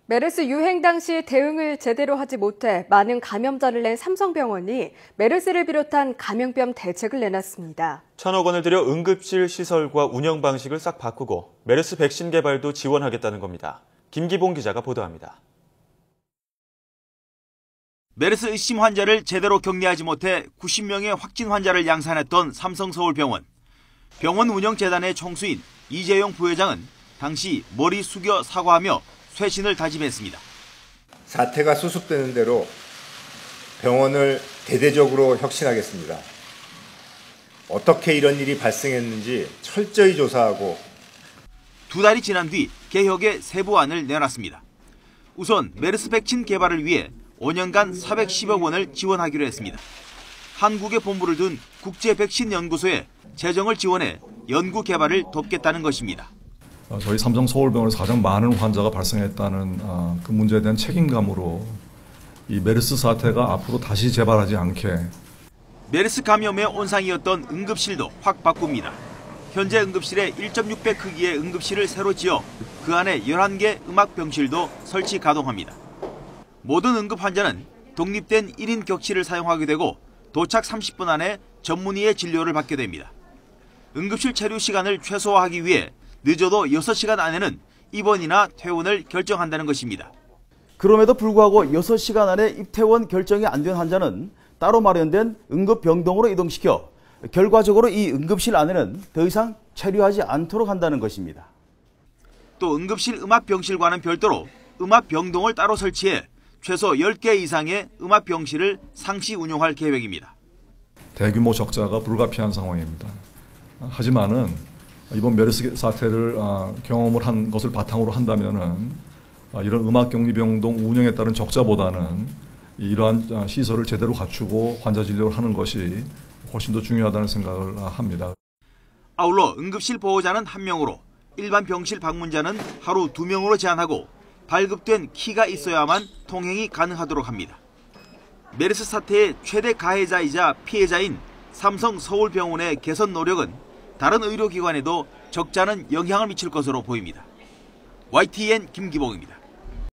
메르스 유행 당시 대응을 제대로 하지 못해 많은 감염자를 낸 삼성병원이 메르스를 비롯한 감염병 대책을 내놨습니다. 1,000억 원을 들여 응급실 시설과 운영 방식을 싹 바꾸고 메르스 백신 개발도 지원하겠다는 겁니다. 김기봉 기자가 보도합니다. 메르스 의심 환자를 제대로 격리하지 못해 90명의 확진 환자를 양산했던 삼성서울병원. 병원 운영재단의 총수인 이재용 부회장은 당시 머리 숙여 사과하며 쇄신을 다짐했습니다. 사태가 수습되는 대로 병원을 대대적으로 혁신하겠습니다. 어떻게 이런 일이 발생했는지 철저히 조사하고 2달이 지난 뒤 개혁의 세부안을 내놨습니다. 우선 메르스 백신 개발을 위해 5년간 410억 원을 지원하기로 했습니다. 한국에 본부를 둔 국제백신연구소에 재정을 지원해 연구 개발을 돕겠다는 것입니다. 저희 삼성서울병원에서 가장 많은 환자가 발생했다는 그 문제에 대한 책임감으로 이 메르스 사태가 앞으로 다시 재발하지 않게. 메르스 감염의 온상이었던 응급실도 확 바꿉니다. 현재 응급실에 1.6배 크기의 응급실을 새로 지어 그 안에 11개 음압병실도 설치 가동합니다. 모든 응급 환자는 독립된 1인 격실을 사용하게 되고 도착 30분 안에 전문의의 진료를 받게 됩니다. 응급실 체류 시간을 최소화하기 위해 늦어도 6시간 안에는 입원이나 퇴원을 결정한다는 것입니다. 그럼에도 불구하고 6시간 안에 입퇴원 결정이 안 된 환자는 따로 마련된 응급병동으로 이동시켜 결과적으로 이 응급실 안에는 더 이상 체류하지 않도록 한다는 것입니다. 또 응급실 음압병실과는 별도로 음압병동을 따로 설치해 최소 10개 이상의 음압병실을 상시 운용할 계획입니다. 대규모 적자가 불가피한 상황입니다. 하지만은 이번 메르스 사태를 경험을 한 것을 바탕으로 한다면은 이런 음압격리병동 운영에 따른 적자보다는 이러한 시설을 제대로 갖추고 환자 진료를 하는 것이 훨씬 더 중요하다는 생각을 합니다. 아울러 응급실 보호자는 1명으로 일반 병실 방문자는 하루 2명으로 제한하고 발급된 키가 있어야만 통행이 가능하도록 합니다. 메르스 사태의 최대 가해자이자 피해자인 삼성서울병원의 개선 노력은 다른 의료기관에도 적잖은 영향을 미칠 것으로 보입니다. YTN 김기봉입니다.